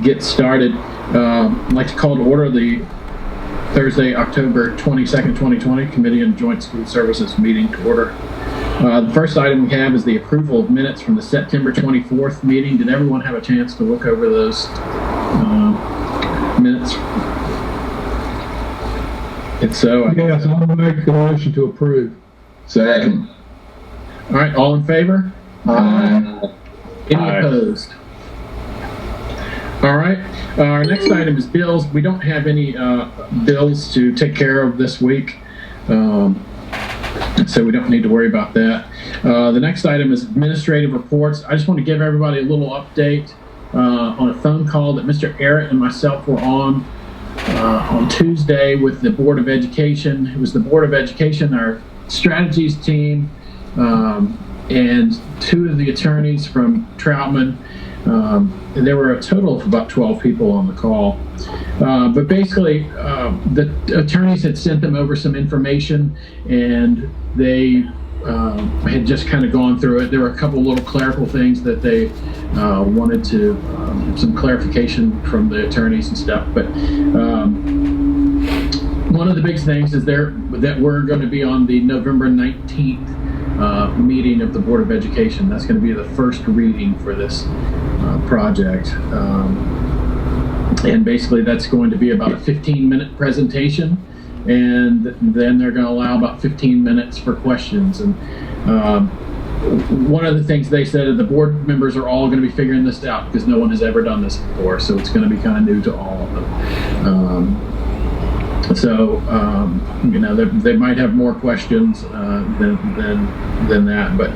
get started. I'd like to call to order the Thursday, October 22nd, 2020 Committee on Joint School Services meeting to order. The first item we have is the approval of minutes from the September 24th meeting. Did everyone have a chance to look over those minutes? If so, yes, I'll make the motion to approve. Second. All right, all in favor? Aye. Any opposed? All right, our next item is bills. We don't have any bills to take care of this week, so we don't need to worry about that. The next item is administrative reports. I just want to give everybody a little update on a phone call that Mr. Arritt and myself were on Tuesday with the Board of Education. It was the Board of Education, our strategies team, and two of the attorneys from Troutman. And there were a total of about 12 people on the call. But basically, the attorneys had sent them over some information, and they had just kind of gone through it. There were a couple little clerical things that they wanted to, some clarification from the attorneys and stuff. But one of the big things is that we're going to be on the November 19th meeting of the Board of Education. That's going to be the first reading for this project. And basically that's going to be about a 15-minute presentation, and then they're going to allow about 15 minutes for questions. And one of the things they said is the board members are all going to be figuring this out because no one has ever done this before, so it's going to be kind of new to all of them. They might have more questions than that, but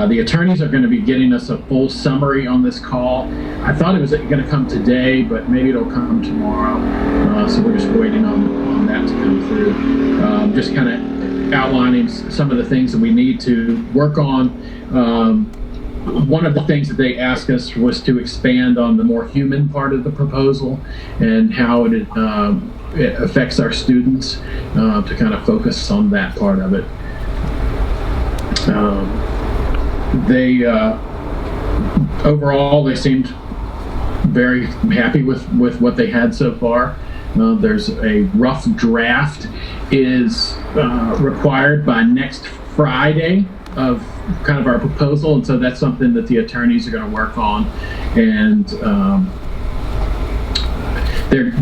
the attorneys are going to be getting us a full summary on this call. I thought it was going to come today, but maybe it'll come tomorrow, so we're just waiting on that to come through. Just kind of outlining some of the things that we need to work on. One of the things that they asked us was to expand on the more human part of the proposal and how it affects our students, to kind of focus on that part of it. Overall, they seemed very happy with what they had so far. There's a rough draft is required by next Friday of kind of our proposal, and so that's something that the attorneys are going to work on, and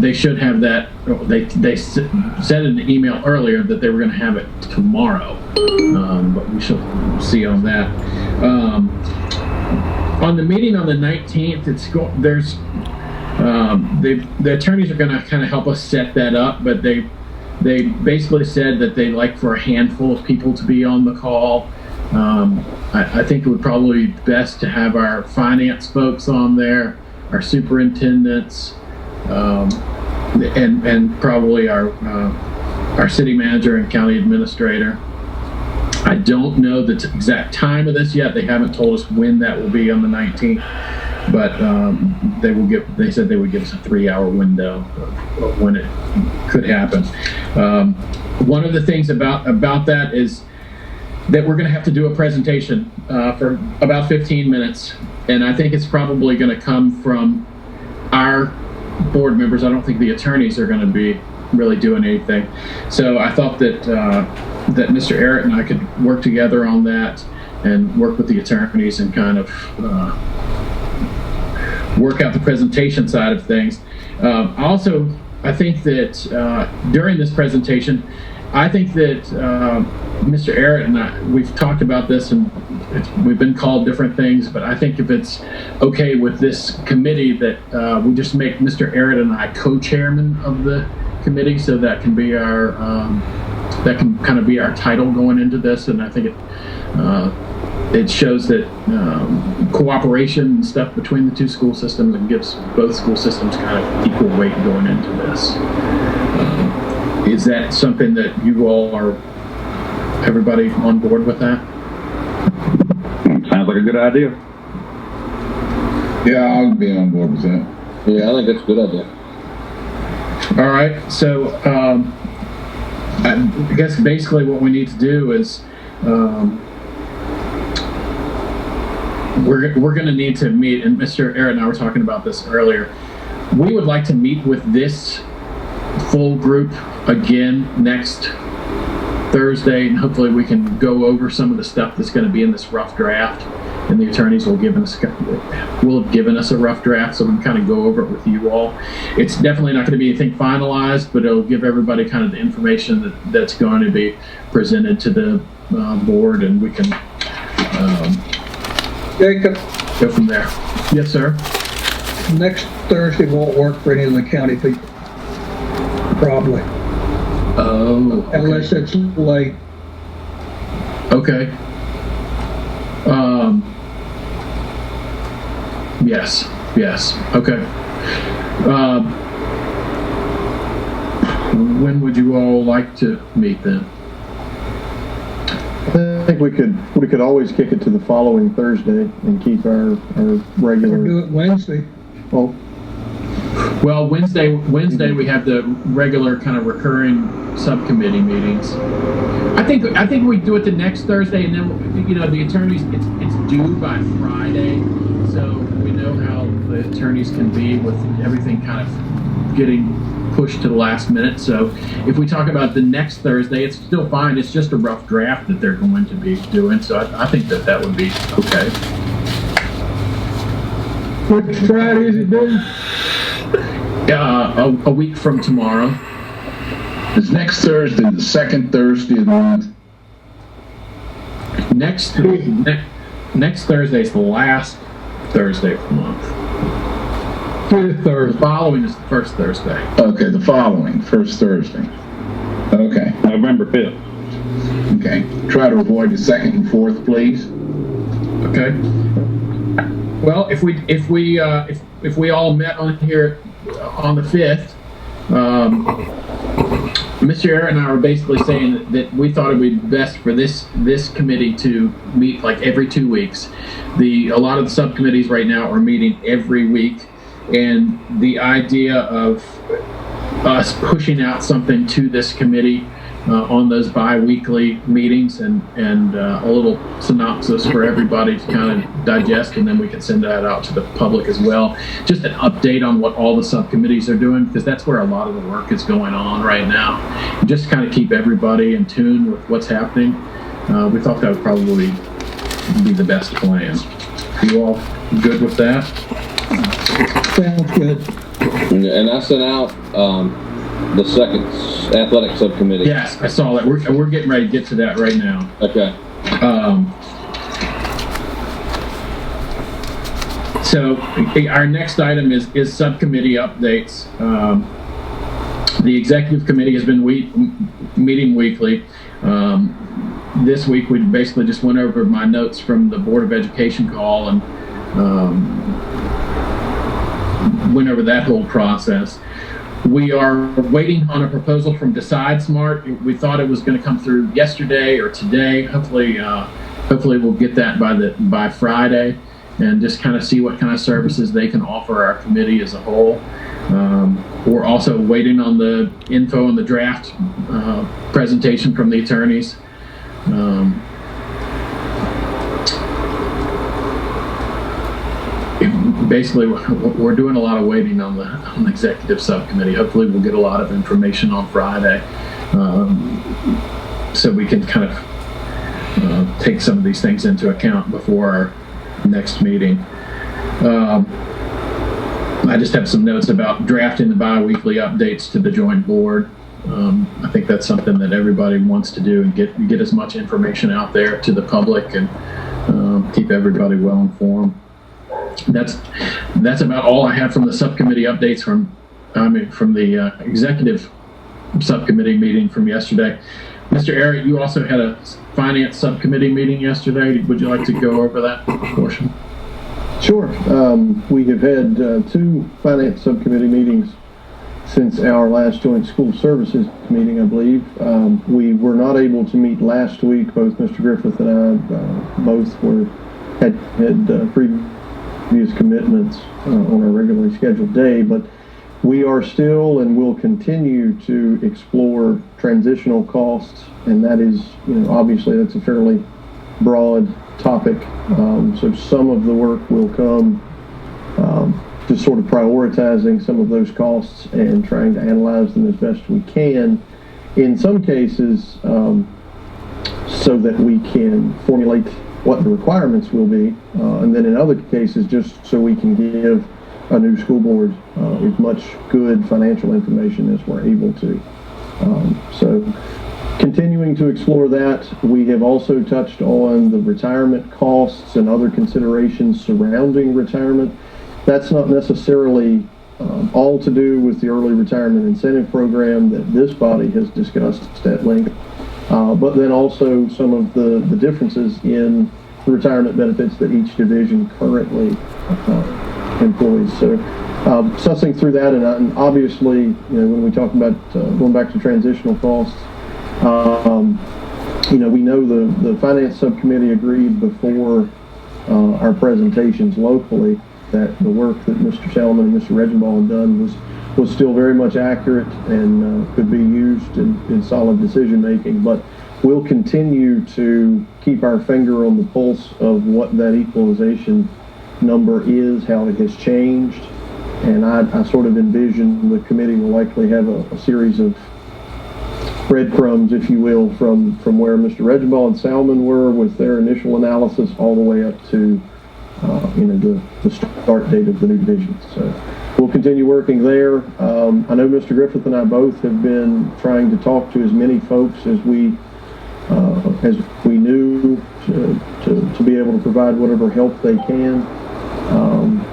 they should have that. They said in the email earlier that they were going to have it tomorrow, but we shall see on that. On the meeting on the 19th, the attorneys are going to kind of help us set that up, but they basically said that they'd like for a handful of people to be on the call. I think it would probably be best to have our finance folks on there, our superintendents, and probably our city manager and county administrator. I don't know the exact time of this yet. They haven't told us when that will be on the 19th, but they said they would give us a 3-hour window of when it could happen. One of the things about that is that we're going to have to do a presentation for about 15 minutes, and I think it's probably going to come from our board members. I don't think the attorneys are going to be really doing anything. So I thought that Mr. Arritt and I could work together on that and work with the attorneys and kind of work out the presentation side of things. I think that during this presentation, I think that Mr. Arritt and I, we've talked about this, and we've been called different things, but I think if it's okay with this committee that we just make Mr. Arritt and I co-chairman of the committee, so that can be our that can kind of be our title going into this. And I think it shows that cooperation and stuff between the two school systems, and gives both school systems kind of equal weight going into this. Is that something that you all are, everybody on board with that? Sounds like a good idea. Yeah, I'll be on board with that. Yeah, I think that's a good idea. All right, so I guess basically what we need to do is we're going to need to meet, and Mr. Arritt and I were talking about this earlier. We would like to meet with this full group again next Thursday, and hopefully we can go over some of the stuff that's going to be in this rough draft. And the attorneys will have given us a rough draft, so we can kind of go over it with you all. It's definitely not going to be anything finalized, but it'll give everybody kind of the information that's going to be presented to the board, and we can Jacob, go from there. Yes, sir. next Thursday won't work for any of the county people. Probably. Oh. Okay. Unless it's late. Okay. Yes. Okay. When would you all like to meet then? I think we could always kick it to the following Thursday and keep our regular. Or do it Wednesday. Oh, Well, Wednesday we have the regular kind of recurring subcommittee meetings. I think we do it the next Thursday, and then the attorneys it's due by Friday, so we know how the attorneys can be with everything kind of getting pushed to the last minute. So if we talk about the next Thursday, it's still fine. It's just a rough draft that they're going to be doing. So I think that would be okay. Which Friday is it due? A week from tomorrow. Is next Thursday the second Thursday of the month? Next Thursday is the last Thursday of the month. Fifth The Thursday. following is the first Thursday. Okay, the following, first Thursday. Okay, November 5th. okay. Try to avoid the second and fourth, please. Okay. Well, if we all met on here on the 5th, Mr. Arritt and I were basically saying that we thought it would be best for this committee to meet like every 2 weeks. A lot of the subcommittees right now are meeting every week, and the idea of us pushing out something to this committee on those bi-weekly meetings and a little synopsis for everybody to kind of digest, and then we can send that out to the public as well. Just an update on what all the subcommittees are doing, because that's where a lot of the work is going on right now. And just kind of keep everybody in tune with what's happening. We thought that would probably be the best plan. You all good with that? Sounds good. And I sent out the second athletic subcommittee. Yes, I saw that. We're getting ready to get to that right now. Okay. So our next item is subcommittee updates. The executive committee has been meeting weekly. This week we basically just went over my notes from the Board of Education call and went over that whole process. We are waiting on a proposal from Decide Smart. We thought it was going to come through yesterday or today. Hopefully we'll get that by Friday, and just kind of see what kind of services they can offer our committee as a whole. We're also waiting on the info on the draft presentation from the attorneys. Basically, we're doing a lot of waiting on the executive subcommittee. Hopefully we'll get a lot of information on Friday, so we can kind of take some of these things into account before our next meeting. I just have some notes about drafting the bi-weekly updates to the joint board. I think that's something that everybody wants to do, and get as much information out there to the public and keep everybody well informed. That's about all I have from the subcommittee updates from the executive subcommittee meeting from yesterday. Mr. Arritt, you also had a finance subcommittee meeting yesterday. Would you like to go over that portion? sure. We have had 2 finance subcommittee meetings since our last joint school services meeting, I believe. We were not able to meet last week. Both Mr. Griffith and I both had previous commitments on our regularly scheduled day, but we are still and will continue to explore transitional costs, and that is, obviously that's a fairly broad topic. So some of the work will come just sort of prioritizing some of those costs and trying to analyze them as best we can. In some cases, so that we can formulate what the requirements will be, and then in other cases, just so we can give a new school board as much good financial information as we're able to. So continuing to explore that, we have also touched on the retirement costs and other considerations surrounding retirement. That's not necessarily all to do with the early retirement incentive program that this body has discussed at length, but then also some of the differences in the retirement benefits that each division currently employs. So sussing through that, and obviously, when we talk about going back to transitional costs, we know the finance subcommittee agreed before our presentations locally that the work that Mr. Salmon and Mr. Reginbald had done was still very much accurate and could be used in solid decision making. But we'll continue to keep our finger on the pulse of what that equalization number is, how it has changed, and I sort of envision the committee will likely have a series of breadcrumbs, if you will, from where Mr. Reginbald and Salmon were with their initial analysis all the way up to the start date of the new division. So we'll continue working there. I know Mr. Griffith and I both have been trying to talk to as many folks as we knew to be able to provide whatever help they can.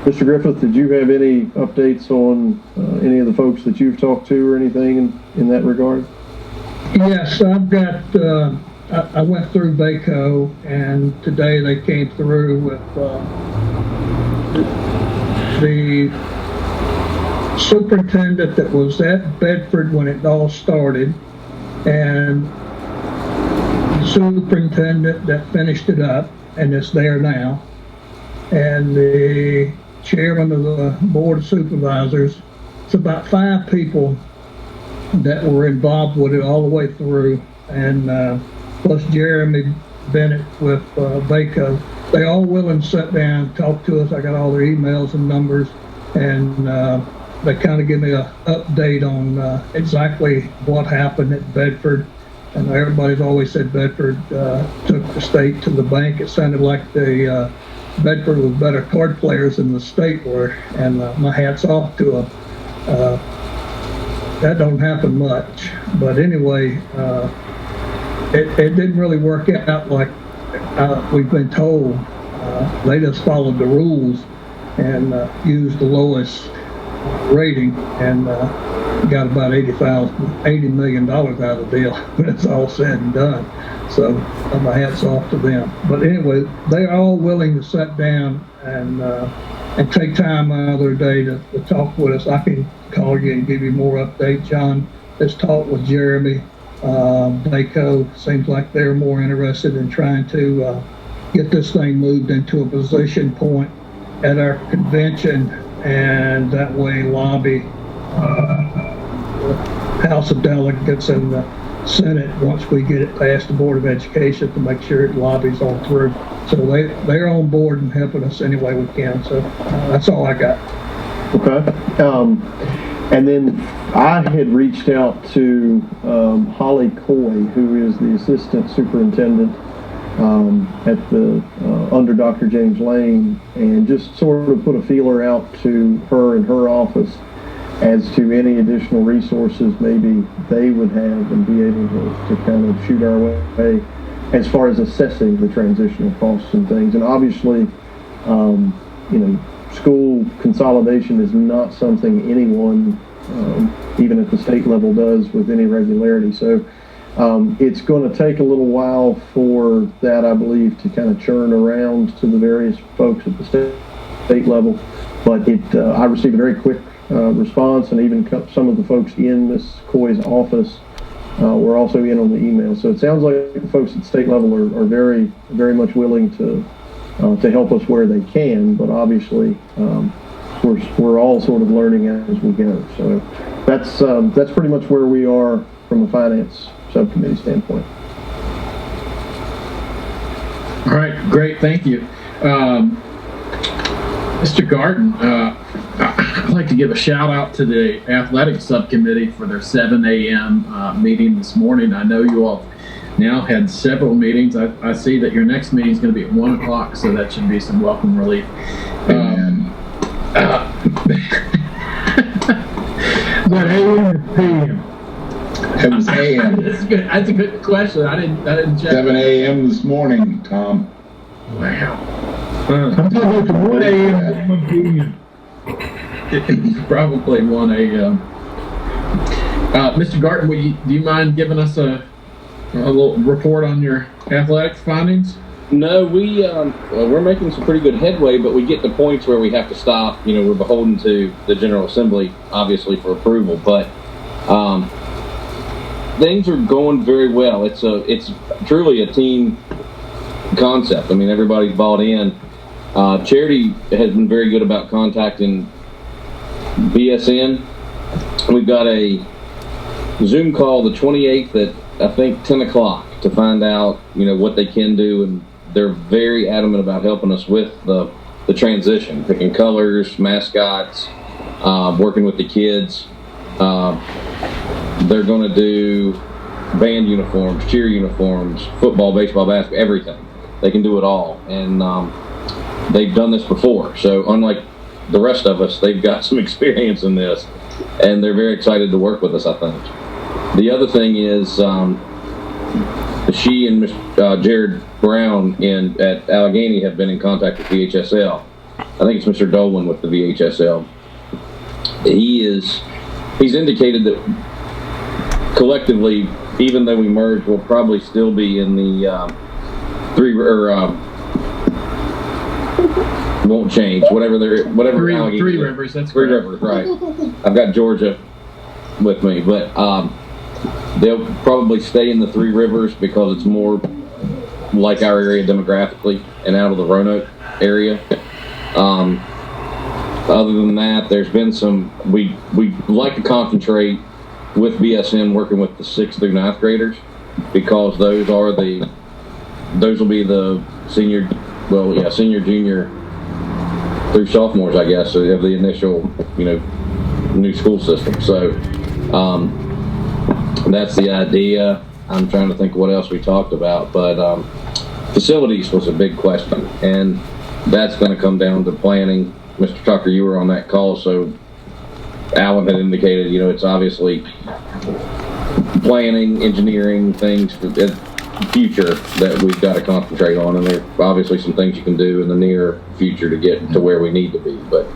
Mr. Griffith, did you have any updates on any of the folks that you've talked to or anything in that regard? Yes, I've got, I went through Baco, and today they came through with the superintendent that was at Bedford when it all started, and the superintendent that finished it up, and it's there now, and the chairman of the board of supervisors. It's about 5 people that were involved with it all the way through, and plus Jeremy Bennett with Baco. They all willing to sit down, talk to us. I got all their emails and numbers, and they kind of give me an update on exactly what happened at Bedford. And everybody's always said Bedford took the state to the bank. It sounded like the Bedford was better card players than the state were, and my hat's off to them. That don't happen much, but anyway, it didn't really work out like we've been told. They just followed the rules and used the lowest rating and got about $80 million out of the deal when it's all said and done. So my hat's off to them. But anyway, they're all willing to sit down and take time out of their day to talk with us. I can call you and give you more updates. John has talked with Jeremy. Baco seems like they're more interested in trying to get this thing moved into a position point at our convention, and that way lobby the House of Delegates and the Senate once we get it past the Board of Education to make sure it lobbies all through. So they're on board and helping us any way we can. So that's all I got. Okay. And then I had reached out to Holly Coy, who is the assistant superintendent at the under Dr. James Lane, and just sort of put a feeler out to her and her office as to any additional resources maybe they would have and be able to kind of shoot our way as far as assessing the transitional costs and things. And obviously, school consolidation is not something anyone, even at the state level, does with any regularity. So it's going to take a little while for that, I believe, to kind of churn around to the various folks at the state level. But I received a very quick response, and even some of the folks in Ms. Coy's office were also in on the email. So it sounds like the folks at the state level are very, very much willing to help us where they can, but obviously we're all sort of learning as we go. So that's pretty much where we are from a finance subcommittee standpoint. All right, great, thank you. Mr. Garten, I'd like to give a shout out to the athletic subcommittee for their 7 a.m. Meeting this morning. I know you all now had several meetings. I see that your next meeting is going to be at 1 o'clock, so that should be some welcome relief. What AM or PM? It was AM. That's a good question. I didn't check. 7 a.m. this morning, Tom. Wow. I'm talking about the 1 AM to 1 PM. Probably 1 a.m. Mr. Garten, do you mind giving us a little report on your athletics findings? No, we're making some pretty good headway, but we get to points where we have to stop. You know, we're beholden to the General Assembly, obviously, for approval, but things are going very well. It's truly a team concept. I mean, everybody's bought in. Charity has been very good about contacting BSN. We've got a Zoom call the 28th at, I think, 10 o'clock to find out, you know, what they can do, and they're very adamant about helping us with the transition, picking colors, mascots, working with the kids. They're going to do band uniforms, cheer uniforms, football, baseball, basketball, everything. They can do it all, and they've done this before. So unlike the rest of us, they've got some experience in this, and they're very excited to work with us, I think. The other thing is she and Mr. Jared Brown at Allegheny have been in contact with VHSL. I think it's Mr. Dolan with the VHSL. He's indicated that collectively, even though we merge, we'll probably still be in the won't change, whatever Allegheny. Three Rivers, that's Three correct. Rivers, right. I've got Georgia with me, but they'll probably stay in the Three Rivers because it's more like our area demographically and out of the Roanoke area. Other than that, there's been some, we like to concentrate with BSN working with the 6th through 9th graders, because those will be the senior, junior through sophomores, I guess, so they have the initial, new school system. So that's the idea. I'm trying to think what else we talked about, but facilities was a big question, and that's going to come down to planning. Mr. Tucker, you were on that call, so Alan had indicated, it's obviously planning, engineering, things for the future that we've got to concentrate on, and there are obviously some things you can do in the near future to get to where we need to be. But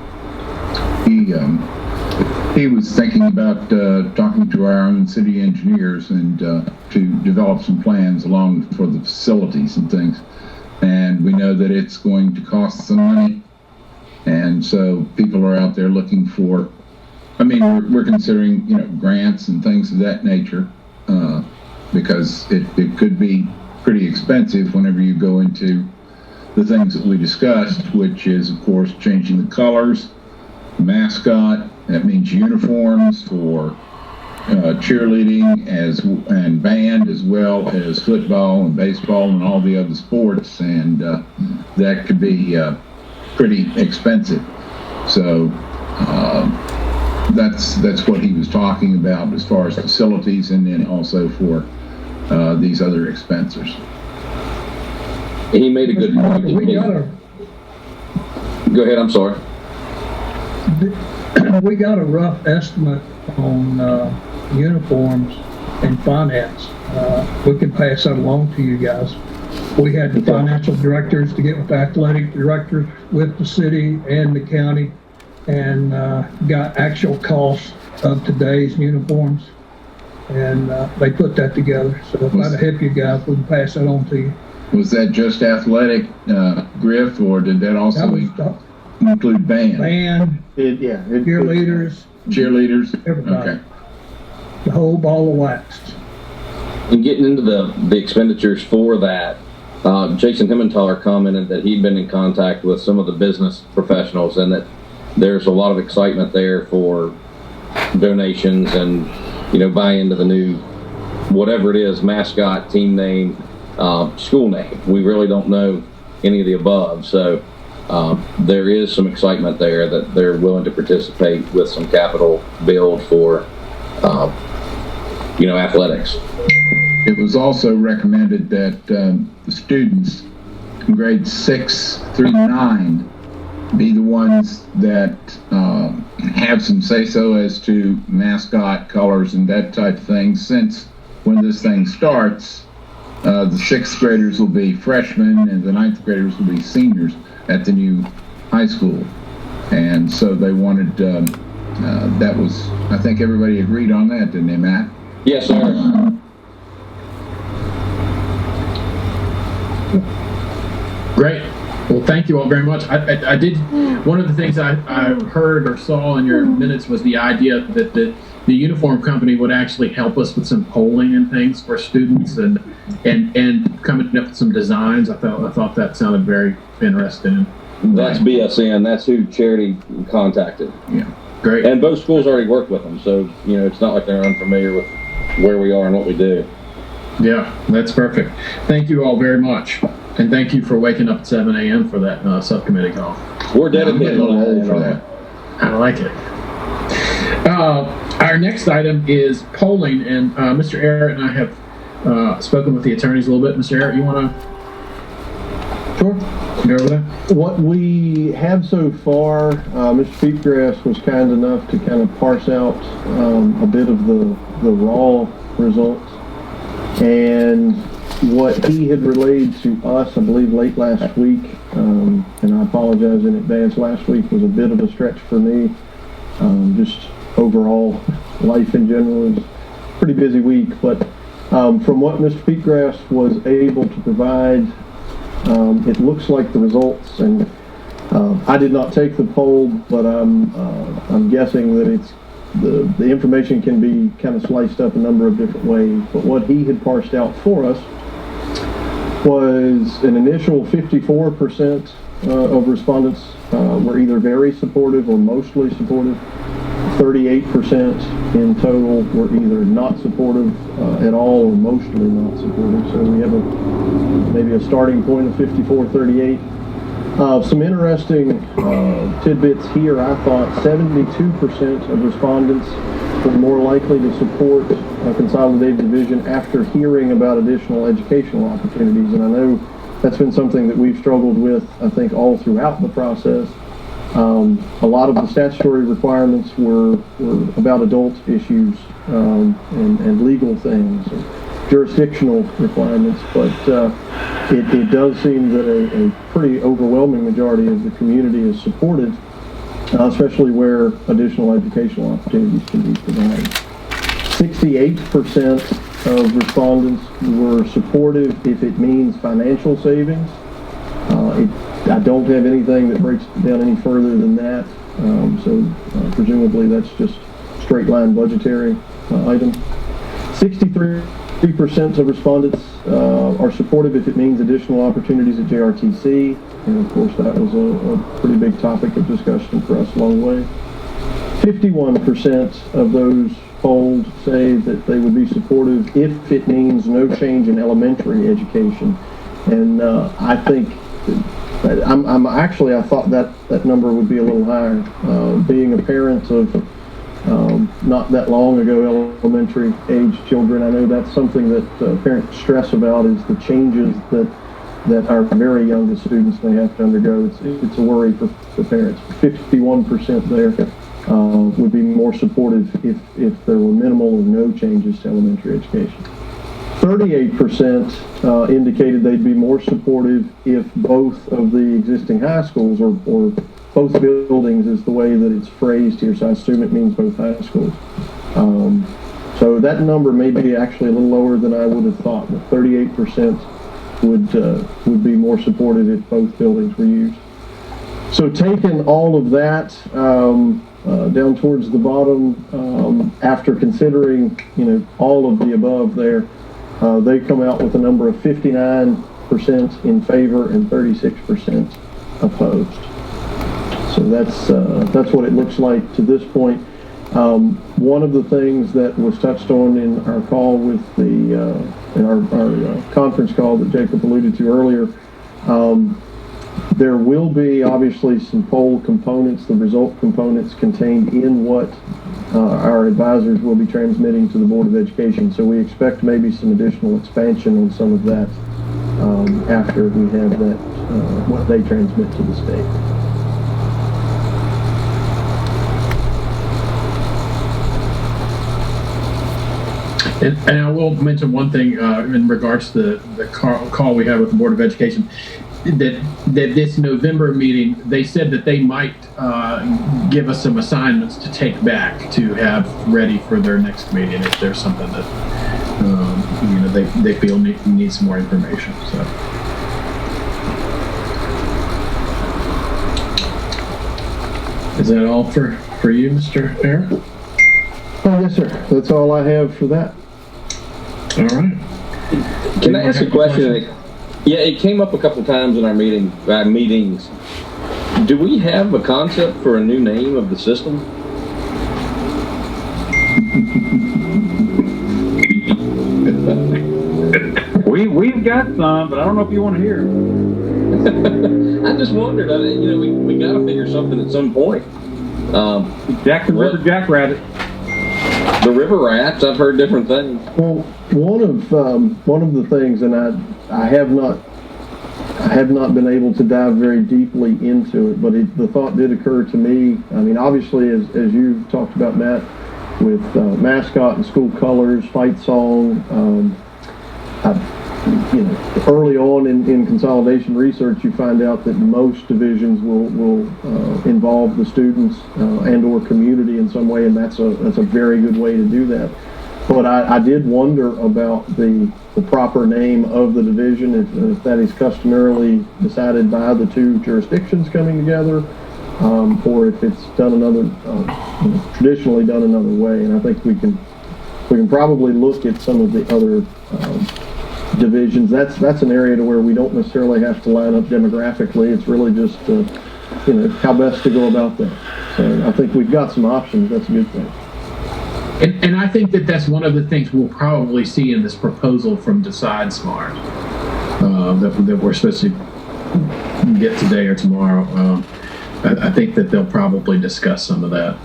he was thinking about talking to our own city engineers and to develop some plans along for the facilities and things. And we know that it's going to cost some money, and so people are out there looking for. I mean, we're considering grants and things of that nature because it could be pretty expensive whenever you go into the things that we discussed, which is of course changing the colors, mascot. That means uniforms for cheerleading and band, as well as football and baseball and all the other sports, and that could be pretty expensive. So that's what he was talking about as far as facilities, and then also for these other expenses. he made a good point. Go ahead, I'm sorry. We got a rough estimate on uniforms and finance. We can pass that along to you guys. We had the financial directors to get with the athletic directors, with the city and the county, and got actual costs of today's uniforms, and they put that together. So if that'll help you guys, we can pass that on to you. Was that just athletic, Griff, or did that also include band? Band, cheerleaders, everybody. Okay. The whole ball of wax. And getting into the expenditures for that, Jason Himmentaler commented that he'd been in contact with some of the business professionals, and that there's a lot of excitement there for donations and, buy into the new, whatever it is, mascot, team name, school name. We really don't know any of the above. So there is some excitement there that they're willing to participate with some capital build for, athletics. It was also recommended that the students in grades 6 through 9 be the ones that have some say-so as to mascot colors and that type of thing, since when this thing starts, the 6th graders will be freshmen and the 9th graders will be seniors at the new high school. And so they wanted, that was, I think everybody agreed on that, didn't they, Matt? Yes, sir. Great. Well, thank you all very much. I did, one of the things I heard or saw in your minutes was the idea that the uniform company would actually help us with some polling and things for students and coming up with some designs. I thought that sounded very interesting. That's BSN. That's who Charity contacted. Yeah. Great. And both schools already work with them, so, it's not like they're unfamiliar with where we are and what we do. Yeah, that's perfect. Thank you all very much. And thank you for waking up at 7 a.m. for that subcommittee call. We're dedicated I'm getting a little old for that. that. I like it. Our next item is polling, and Mr. Arritt and I have spoken with the attorneys a little bit. Mr. Arritt, you want to Sure. go over that? What we have so far, Mr. Peatgrass was kind enough to kind of parse out a bit of the raw results, and what he had relayed to us, I believe, late last week, and I apologize in advance, last week was a bit of a stretch for me. Just overall, life in general is a pretty busy week, but from what Mr. Peatgrass was able to provide, it looks like the results, and I did not take the poll, but I'm guessing that it's the information can be kind of sliced up a number of different ways. But what he had parsed out for us was an initial 54% of respondents were either very supportive or mostly supportive. 38% in total were either not supportive at all or mostly not supportive. So we have maybe a starting point of 54-38. Some interesting tidbits here. I thought 72% of respondents were more likely to support a consolidated division after hearing about additional educational opportunities. And I know that's been something that we've struggled with, I think, all throughout the process. A lot of the statutory requirements were about adult issues and legal things, or jurisdictional requirements, but it does seem that a pretty overwhelming majority of the community is supported, especially where additional educational opportunities can be provided. 68% of respondents were supportive if it means financial savings. I don't have anything that breaks it down any further than that, so presumably that's just straight line budgetary item. 63% of respondents are supportive if it means additional opportunities at JRTC, and of course that was a pretty big topic of discussion for us along the way. 51% of those polled say that they would be supportive if it means no change in elementary education, and I think I thought that number would be a little higher. Being a parent of not that long ago elementary age children, I know that's something that parents stress about, is the changes that our very youngest students may have to undergo. It's a worry for parents. 51% there would be more supportive if there were minimal or no changes to elementary education. 38% indicated they'd be more supportive if both of the existing high schools or both buildings is the way that it's phrased here, so I assume it means both high schools. So that number may be actually a little lower than I would have thought, but 38% would be more supportive if both buildings were used. So taking all of that down towards the bottom, after considering all of the above there, they come out with a number of 59% in favor and 36% opposed. So that's what it looks like to this point. One of the things that was touched on in our call with in our conference call that Jacob alluded to earlier, There will be obviously some poll components, the result components contained in what our advisors will be transmitting to the Board of Education. So we expect maybe some additional expansion on some of that after we have that, what they transmit to the state. And I will mention one thing in regards to the call we had with the Board of Education, that this November meeting, they said that they might give us some assignments to take back to have ready for their next meeting if there's something that they feel needs some more information. So. Is that all for you, Mr. Arritt? Oh, yes, sir. That's all I have for that. All right. Can I ask a question? Yeah, it came up a couple times in our meetings. Do we have a concept for a new name of the system? We've got some, but I don't know if you want to hear. I just wondered. We got to figure something at some point. Jackson River Jackrabbit. The river rats. I've heard different things. Well, one of the things, and I have not been able to dive very deeply into it, but the thought did occur to me. I mean, obviously, as you talked about, Matt, with mascot and school colors, fight song. Early on in consolidation research, you find out that most divisions will involve the students and/or community in some way, and that's a very good way to do that. But I did wonder about the proper name of the division, if that is customarily decided by the two jurisdictions coming together, or if it's done traditionally done another way. And I think we can probably look at some of the other divisions. That's an area to where we don't necessarily have to line up demographically. It's really just how best to go about that. So I think we've got some options. That's a good thing. And I think that's one of the things we'll probably see in this proposal from Decide Smart that we're supposed to get today or tomorrow. I think that they'll probably discuss some of that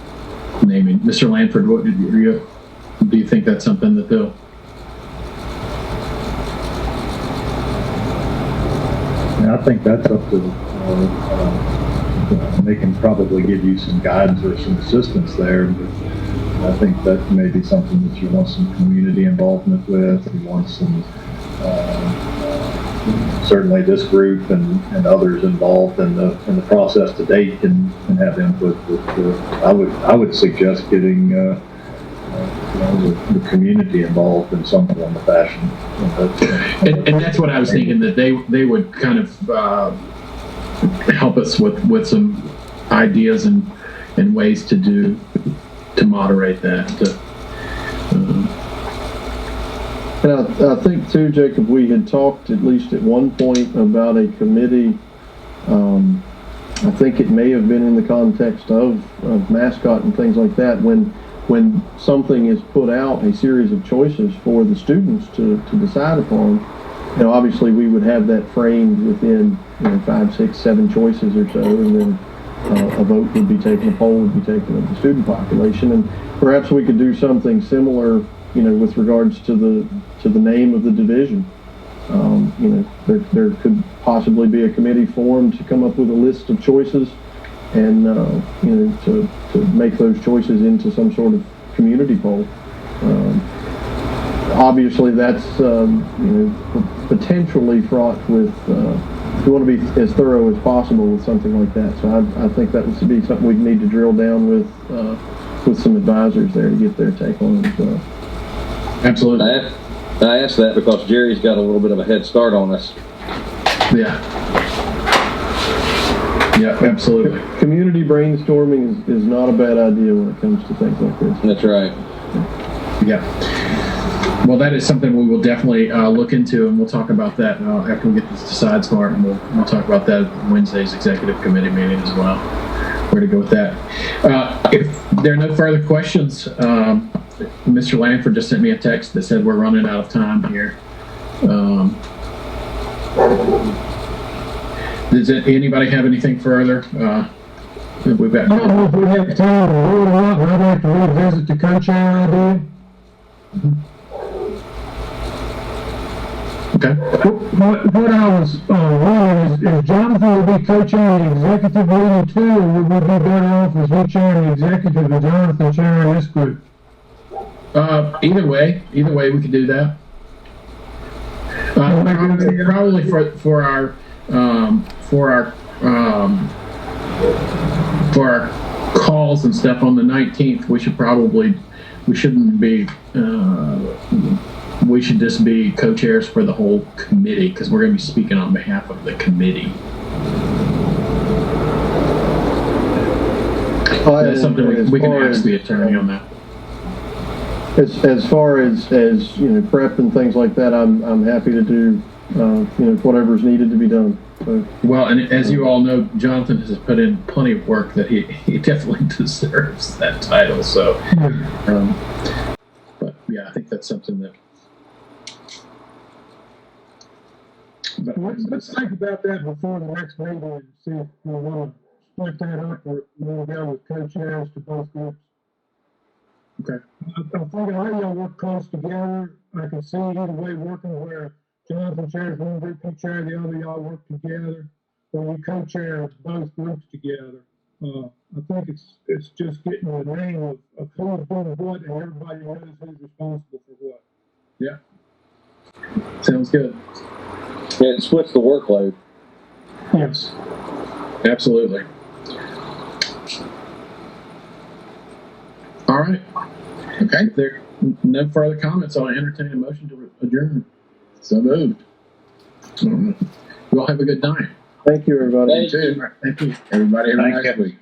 naming. Mr. Lanford, do you think that's something that they'll? I think that's up to they can probably give you some guidance or some assistance there. But I think that may be something that you want some community involvement with. You want some certainly this group and others involved in the process to date can have input. I would suggest getting the community involved in some form of fashion. And that's what I was thinking, that they would kind of help us with some ideas and ways to moderate that. And I think too, Jacob, we had talked at least at one point about a committee. I think it may have been in the context of mascot and things like that. When something is put out, a series of choices for the students to decide upon, obviously we would have that framed within 5, 6, 7 choices or so, and then a vote would be taken, a poll would be taken of the student population, and perhaps we could do something similar, with regards to the name of the division. There could possibly be a committee formed to come up with a list of choices, and to make those choices into some sort of community poll. Obviously, that's potentially fraught with. We want to be as thorough as possible with something like that. So I think that would be something we'd need to drill down with some advisors there to get their take on it as well. Absolutely. I asked that because Jerry's got a little bit of a head start on us. Yeah, absolutely. Community brainstorming is not a bad idea when it comes to things like this. That's right. Yeah. Well, that is something we will definitely look into, and we'll talk about that after we get this Decide Smart, and we'll talk about that at Wednesday's executive committee meeting as well. Where to go with that. If there are no further questions, Mr. Lanford just sent me a text that said we're running out of time here. Does anybody have anything further? We've got. I don't know if we have time to roll it out, but I'd like to revisit the co-chair idea. Okay. What I was wondering is Jonathan will be co-chairing the executive meeting too, or would we be better off as we chairing the executive and Jonathan chairing this group? Either way, we could do that. Probably for our calls and stuff on the 19th, we should just be co-chairs for the whole committee, because we're going to be speaking on behalf of the committee. That's something we can ask the attorney on that. As far as prep and things like that, I'm happy to do whatever's needed to be done. So. Well, and as you all know, Jonathan has put in plenty of work that he definitely deserves that title. So, but yeah, I think that's something that. But Let's think about that before the next meeting and see if we want to split that up or we'll go with co-chairs to both groups. Okay. I'm thinking how y'all work close together. I can see either way working where Jonathan chairs one group, you chair the other, y'all work together, or you co-chair both groups together. I think it's just getting the name of who's doing what and everybody knows who's responsible for what. Yeah. Sounds good. Yeah, it splits the workload. Yes. Absolutely. All right. Okay. If there are no further comments, I'll entertain a motion to adjourn. So moved. You all have a good night. Thank you, everybody. Thank you. Thank you. Everybody have a Thank nice you. week.